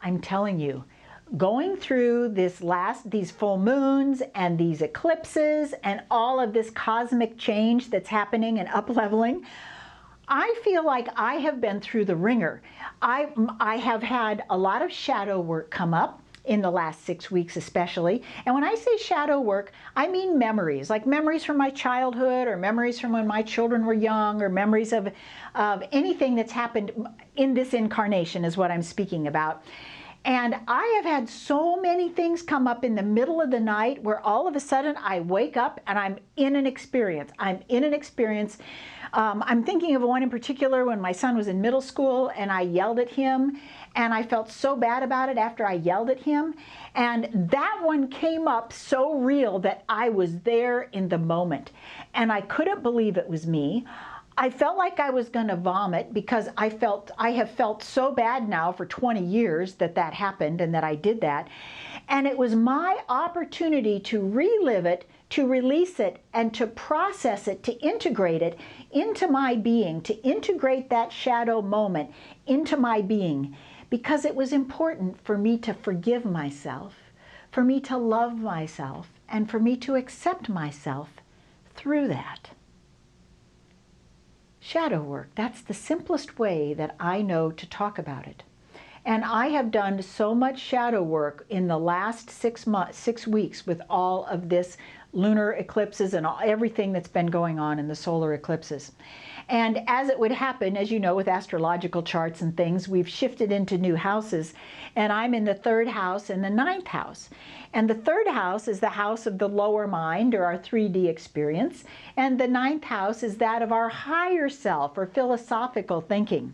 I'm telling you, going through these full moons and these eclipses and all of this cosmic change that's happening and up-leveling, I feel like I have been through the ringer. I have had a lot of shadow work come up in the last 6 weeks especially. And when I say shadow work, I mean memories, like memories from my childhood or memories from when my children were young or memories of anything that's happened in this incarnation is what I'm speaking about. And I have had so many things come up in the middle of the night where all of a sudden I wake up and I'm in an experience. I'm thinking of one in particular when my son was in middle school and I yelled at him, and I felt so bad about it after I yelled at him. And that one came up so real that I was there in the moment. And I couldn't believe it was me. I felt like I was going to vomit because I have felt so bad now for 20 years that that happened and that I did that. And it was my opportunity to relive it, to release it, and to process it, to integrate it into my being, to integrate that shadow moment into my being, because it was important for me to forgive myself, for me to love myself, and for me to accept myself through that. Shadow work, that's the simplest way that I know to talk about it. And I have done so much shadow work in the last 6 weeks with all of this lunar eclipses and everything that's been going on in the solar eclipses. And as it would happen, as you know, with astrological charts and things, we've shifted into new houses. And I'm in the 3rd house and the 9th house. And the 3rd house is the house of the lower mind, or our 3D experience. And the 9th house is that of our higher self, or philosophical thinking.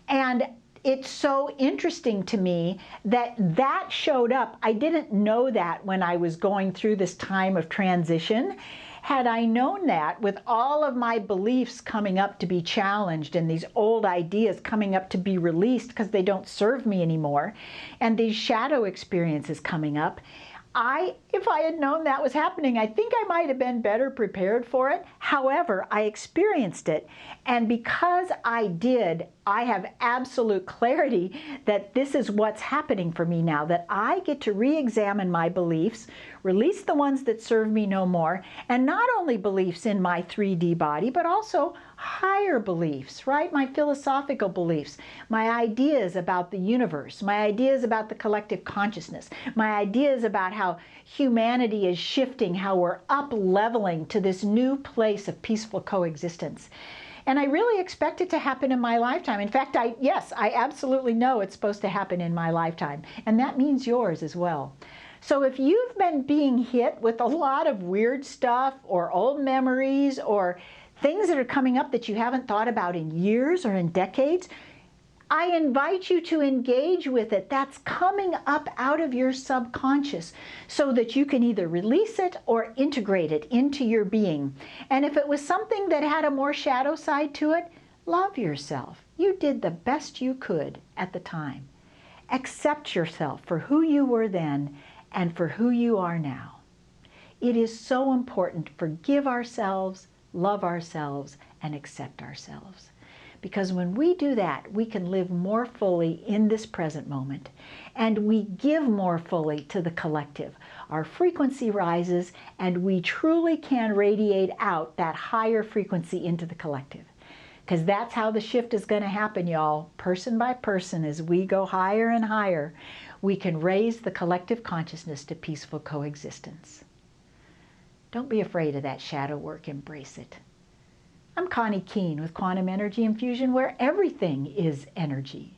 And it's so interesting to me that that showed up. I didn't know that when I was going through this time of transition. Had I known that, with all of my beliefs coming up to be challenged and these old ideas coming up to be released because they don't serve me anymore, and these shadow experiences coming up, if I had known that was happening, I think I might have been better prepared for it. However, I experienced it, and because I did, I have absolute clarity that this is what's happening for me now, that I get to re-examine my beliefs, release the ones that serve me no more, and not only beliefs in my 3D body, but also higher beliefs, right? My philosophical beliefs, my ideas about the universe, my ideas about the collective consciousness, my ideas about how humanity is shifting, how we're up-leveling to this new place of peaceful coexistence. And I really expect it to happen in my lifetime. In fact, yes, I absolutely know it's supposed to happen in my lifetime. And that means yours as well. So if you've been being hit with a lot of weird stuff or old memories or things that are coming up that you haven't thought about in years or in decades, I invite you to engage with it. That's coming up out of your subconscious so that you can either release it or integrate it into your being. And if it was something that had a more shadow side to it, love yourself. You did the best you could at the time. Accept yourself for who you were then and for who you are now. It is so important to forgive ourselves, love ourselves, and accept ourselves. Because when we do that, we can live more fully in this present moment, and we give more fully to the collective. Our frequency rises, and we truly can radiate out that higher frequency into the collective. Because that's how the shift is going to happen, y'all. Person by person, as we go higher and higher, we can raise the collective consciousness to peaceful coexistence. Don't be afraid of that shadow work. Embrace it. I'm Connie Keene with Quantum Energy Infusion, where everything is energy.